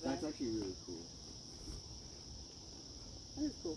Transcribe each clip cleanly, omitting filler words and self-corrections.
That's actually really cool. That is cool.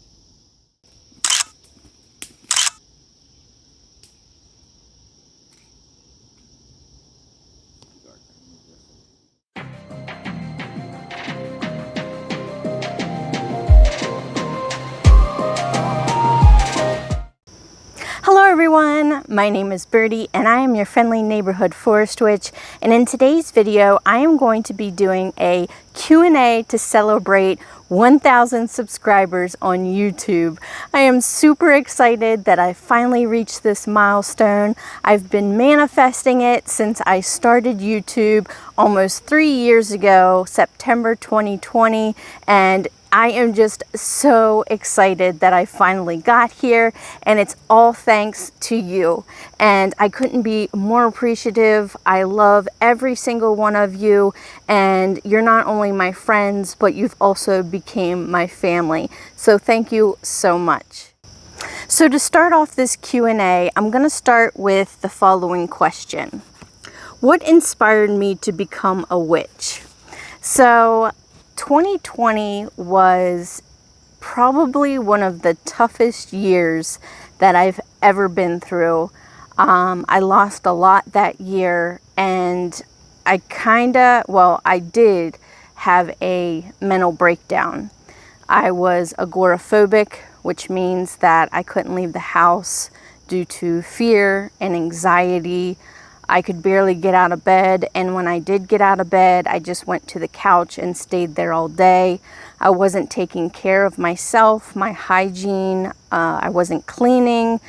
Hello everyone, my name is Birdie and I am your friendly neighborhood forest witch, and in today's video I am going to be doing a Q&A to celebrate 1,000 subscribers on YouTube. I am super excited that I finally reached this milestone. I've been manifesting it since I started YouTube almost 3 years ago, September 2020, and I am just so excited that I finally got here, and it's all thanks to you. And I couldn't be more appreciative. I love every single one of you, and you're not only my friends, but you've also became my family. So thank you so much. So to start off this Q&A, I'm going to start with the following question. What inspired me to become a witch? So 2020 was probably one of the toughest years that I've ever been through. I lost a lot that year, and I did have a mental breakdown. I was agoraphobic, which means that I couldn't leave the house due to fear and anxiety. I could barely get out of bed, and when I did get out of bed, I just went to the couch and stayed there all day. I wasn't taking care of myself, my hygiene. I wasn't cleaning.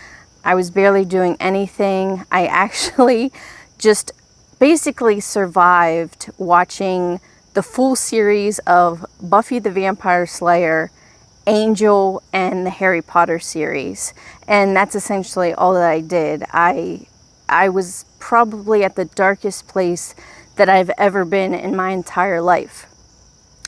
I was barely doing anything. I actually just basically survived watching the full series of Buffy the Vampire Slayer, Angel, and the Harry Potter series. And that's essentially all that I did. I was probably at the darkest place that I've ever been in my entire life.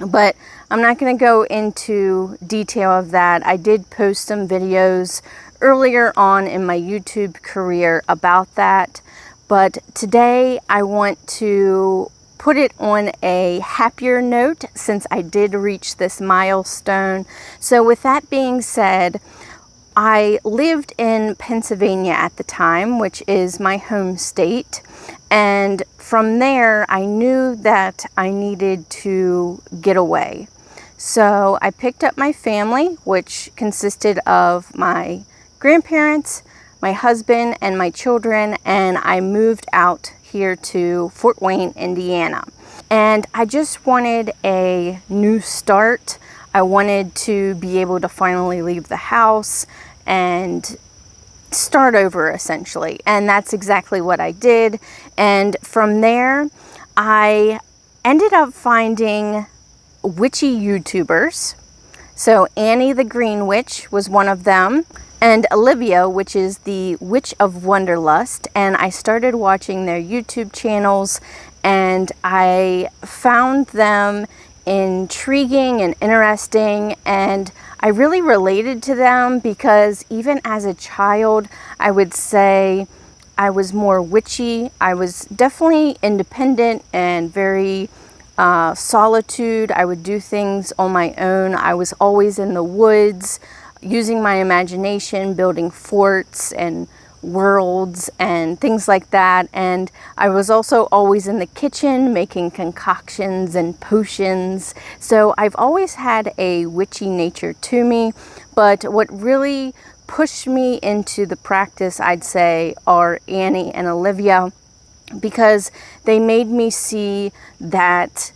But I'm not going to go into detail of that. I did post some videos earlier on in my YouTube career about that. But today I want to put it on a happier note since I did reach this milestone. So with that being said, I lived in Pennsylvania at the time, which is my home state, and from there I knew that I needed to get away. So I picked up my family, which consisted of my grandparents, my husband, and my children, and I moved out here to Fort Wayne, Indiana. And I just wanted a new start. I wanted to be able to finally leave the house and start over, essentially. And that's exactly what I did. And from there, I ended up finding witchy YouTubers. So Annie the Green Witch was one of them, and Olivia, which is the Witch of Wonderlust. And I started watching their YouTube channels, and I found them intriguing and interesting, and I really related to them because even as a child, I would say I was more witchy. I was definitely independent and very solitude. I would do things on my own. I was always in the woods, using my imagination, building forts and worlds and things like that. And I was also always in the kitchen making concoctions and potions. So I've always had a witchy nature to me, but what really pushed me into the practice, I'd say, are Annie and Olivia, because they made me see that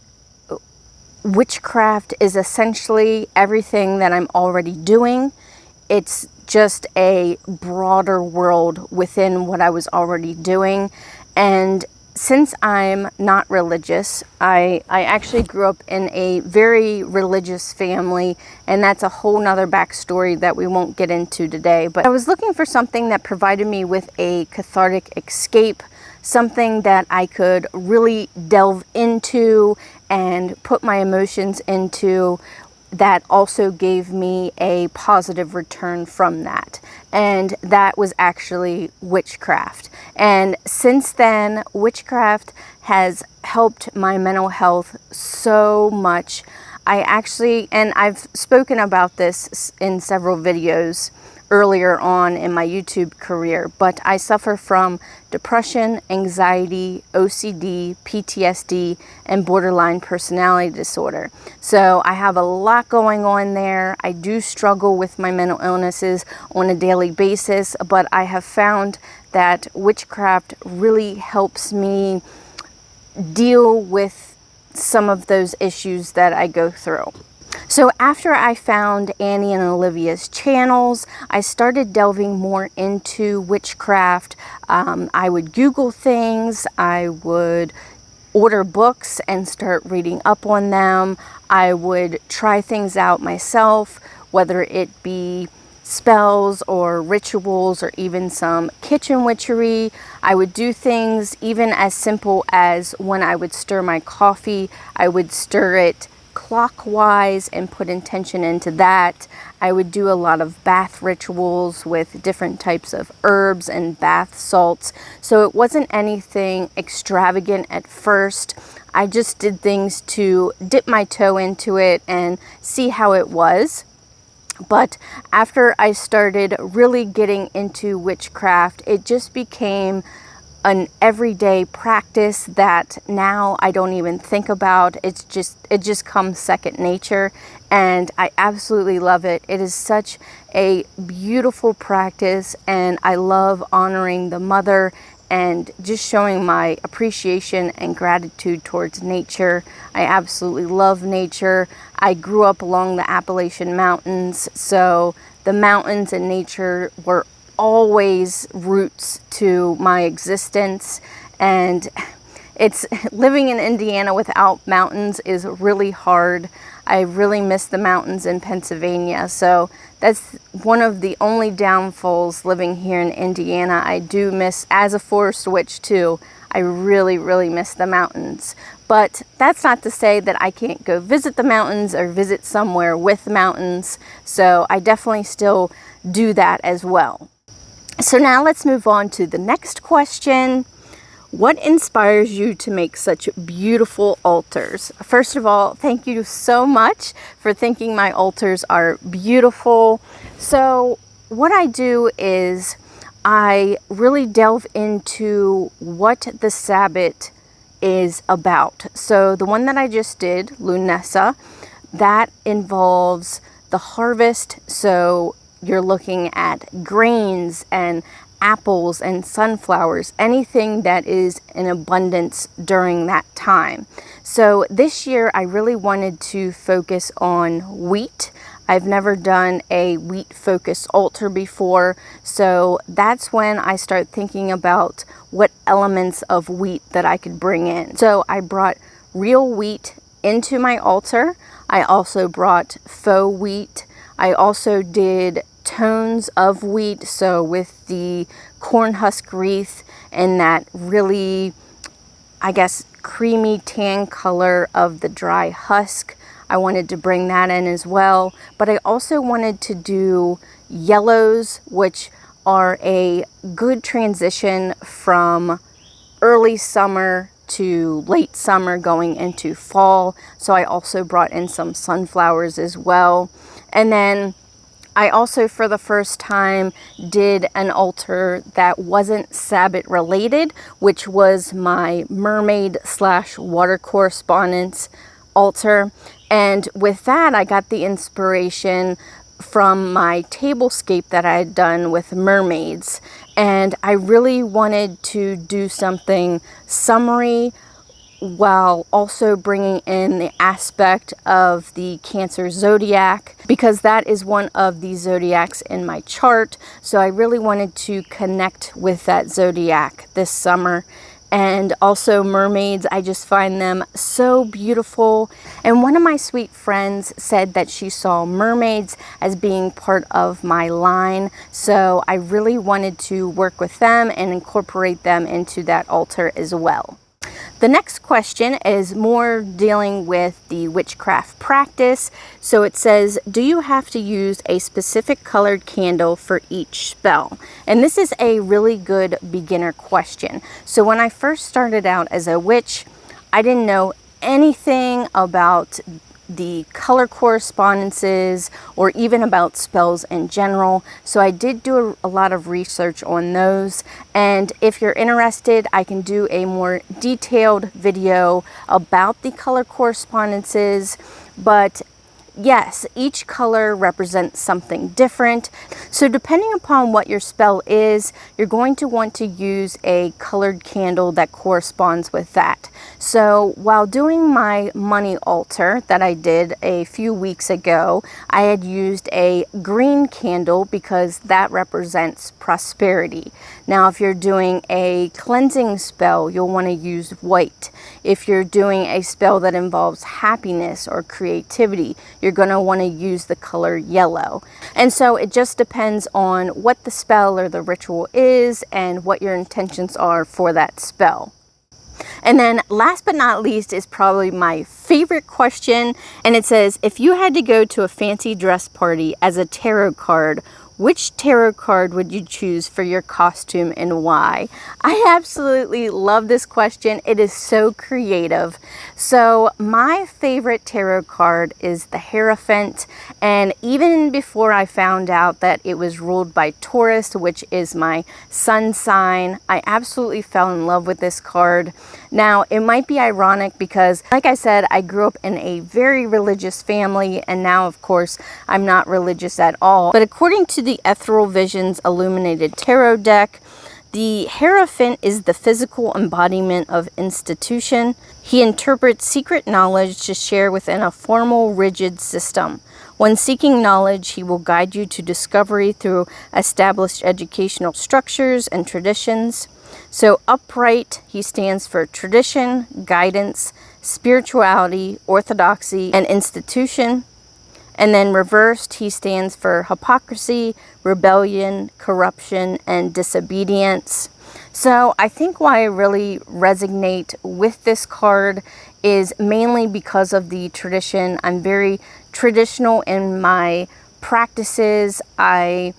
witchcraft is essentially everything that I'm already doing. It's just a broader world within what I was already doing. And since I'm not religious, I actually grew up in a very religious family, and that's a whole nother backstory that we won't get into today. But I was looking for something that provided me with a cathartic escape, something that I could really delve into and put my emotions into, that also gave me a positive return from that. and that was actually witchcraft. And since then, witchcraft has helped my mental health so much. And I've spoken about this in several videos earlier on in my YouTube career, but I suffer from depression, anxiety, OCD, PTSD, and borderline personality disorder. So I have a lot going on there. I do struggle with my mental illnesses on a daily basis, but I have found that witchcraft really helps me deal with some of those issues that I go through. So after I found Annie and Olivia's channels, I started delving more into witchcraft. I would Google things, I would order books and start reading up on them. I would try things out myself, whether it be spells or rituals or even some kitchen witchery. I would do things even as simple as when I would stir my coffee, I would stir it clockwise and put intention into that. I would do a lot of bath rituals with different types of herbs and bath salts. So it wasn't anything extravagant at first. I just did things to dip my toe into it and see how it was. But after I started really getting into witchcraft, it just became an everyday practice that now I don't even think about. It just comes second nature, and I absolutely love it. It is such a beautiful practice, and I love honoring the mother and just showing my appreciation and gratitude towards nature. I absolutely love nature. I grew up along the Appalachian Mountains, so the mountains and nature were always roots to my existence, and it's living in Indiana without mountains is really hard. I really miss the mountains in Pennsylvania, so that's one of the only downfalls living here in Indiana. I do miss, as a forest witch too, I really miss the mountains. But that's not to say that I can't go visit the mountains or visit somewhere with mountains, so I definitely still do that as well. So now let's move on to the next question. What inspires you to make such beautiful altars? First of all, thank you so much for thinking my altars are beautiful. So what I do is I really delve into what the Sabbath is about. So the one that I just did, Lunessa, that involves the harvest. So you're looking at grains and apples and sunflowers, anything that is in abundance during that time. So this year I really wanted to focus on wheat. I've never done a wheat focused altar before, so that's when I start thinking about what elements of wheat that I could bring in. So I brought real wheat into my altar. I also brought faux wheat. I also did tones of wheat, so with the corn husk wreath and that really, I guess, creamy tan color of the dry husk, I wanted to bring that in as well. But I also wanted to do yellows, which are a good transition from early summer to late summer going into fall. So I also brought in some sunflowers as well. And then I also, for the first time, did an altar that wasn't Sabbath related, which was my mermaid / water correspondence altar. And with that, I got the inspiration from my tablescape that I had done with mermaids. And I really wanted to do something summery while also bringing in the aspect of the Cancer zodiac, because that is one of the zodiacs in my chart. So I really wanted to connect with that zodiac this summer. And also mermaids, I just find them so beautiful. And one of my sweet friends said that she saw mermaids as being part of my line. So I really wanted to work with them and incorporate them into that altar as well. The next question is more dealing with the witchcraft practice. So it says, do you have to use a specific colored candle for each spell? And this is a really good beginner question. So when I first started out as a witch, I didn't know anything about the color correspondences or even about spells in general. So I did do a lot of research on those, and if you're interested, I can do a more detailed video about the color correspondences. But yes, each color represents something different. So depending upon what your spell is, you're going to want to use a colored candle that corresponds with that. So while doing my money altar that I did a few weeks ago, I had used a green candle because that represents prosperity. Now, if you're doing a cleansing spell, you'll want to use white. If you're doing a spell that involves happiness or creativity, you're going to want to use the color yellow. And so it just depends on what the spell or the ritual is and what your intentions are for that spell. And then last but not least is probably my favorite question. And it says, if you had to go to a fancy dress party as a tarot card, which tarot card would you choose for your costume and why? I absolutely love this question. It is so creative. So my favorite tarot card is the Hierophant. And even before I found out that it was ruled by Taurus, which is my sun sign, I absolutely fell in love with this card. Now, it might be ironic because, like I said, I grew up in a very religious family, and now, of course, I'm not religious at all. But according to the Ethereal Visions Illuminated Tarot deck, the Hierophant is the physical embodiment of institution. He interprets secret knowledge to share within a formal, rigid system. When seeking knowledge, he will guide you to discovery through established educational structures and traditions. So upright, he stands for tradition, guidance, spirituality, orthodoxy, and institution. And then reversed, he stands for hypocrisy, rebellion, corruption, and disobedience. So I think why I really resonate with this card is mainly because of the tradition. I'm very traditional in my practices. I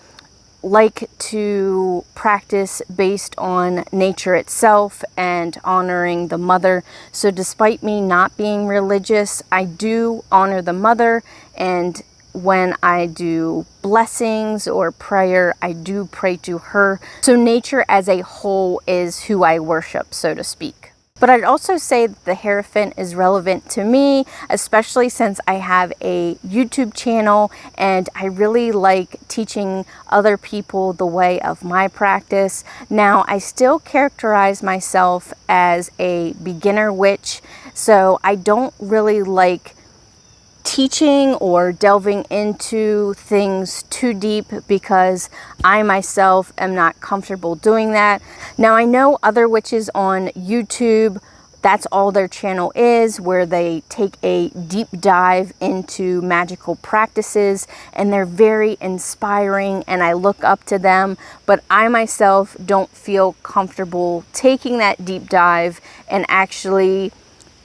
like to practice based on nature itself and honoring the mother. So despite me not being religious, I do honor the mother, and when I do blessings or prayer, I do pray to her. So nature as a whole is who I worship, so to speak. But I'd also say that the Hierophant is relevant to me, especially since I have a YouTube channel and I really like teaching other people the way of my practice. Now, I still characterize myself as a beginner witch, so I don't really like teaching or delving into things too deep because I myself am not comfortable doing that. Now, I know other witches on YouTube, that's all their channel is, where they take a deep dive into magical practices, and they're very inspiring and I look up to them, but I myself don't feel comfortable taking that deep dive and actually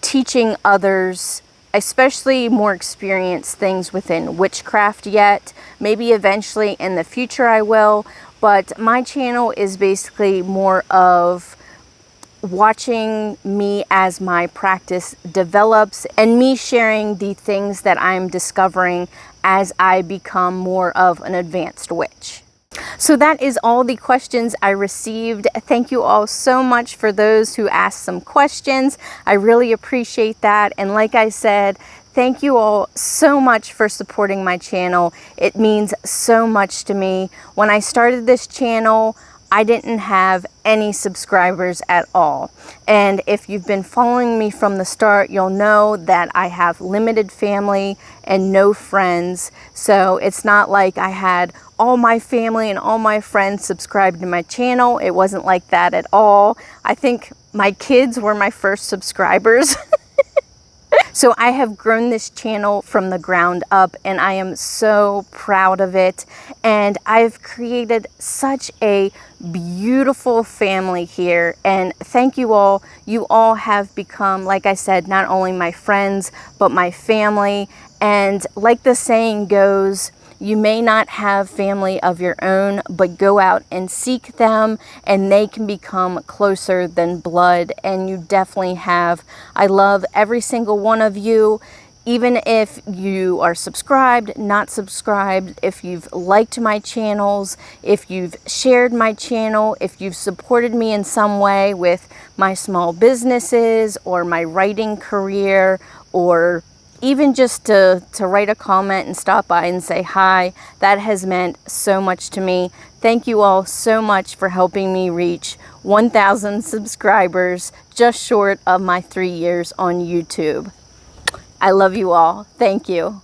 teaching others, especially more experienced things within witchcraft yet. Maybe eventually in the future I will, but my channel is basically more of watching me as my practice develops and me sharing the things that I'm discovering as I become more of an advanced witch. So that is all the questions I received. Thank you all so much for those who asked some questions. I really appreciate that. And like I said, thank you all so much for supporting my channel. It means so much to me. When I started this channel, I didn't have any subscribers at all. And if you've been following me from the start, you'll know that I have limited family and no friends. So it's not like I had all my family and all my friends subscribed to my channel. It wasn't like that at all. I think my kids were my first subscribers. So I have grown this channel from the ground up and I am so proud of it. and I've created such a beautiful family here. And thank you all. You all have become, like I said, not only my friends, but my family. And like the saying goes, you may not have family of your own, but go out and seek them, and they can become closer than blood. And you definitely have. I love every single one of you. Even if you are subscribed, not subscribed, if you've liked my channels, if you've shared my channel, if you've supported me in some way with my small businesses or my writing career, or even just to write a comment and stop by and say hi, that has meant so much to me. Thank you all so much for helping me reach 1,000 subscribers, just short of my 3 years on YouTube. I love you all. Thank you.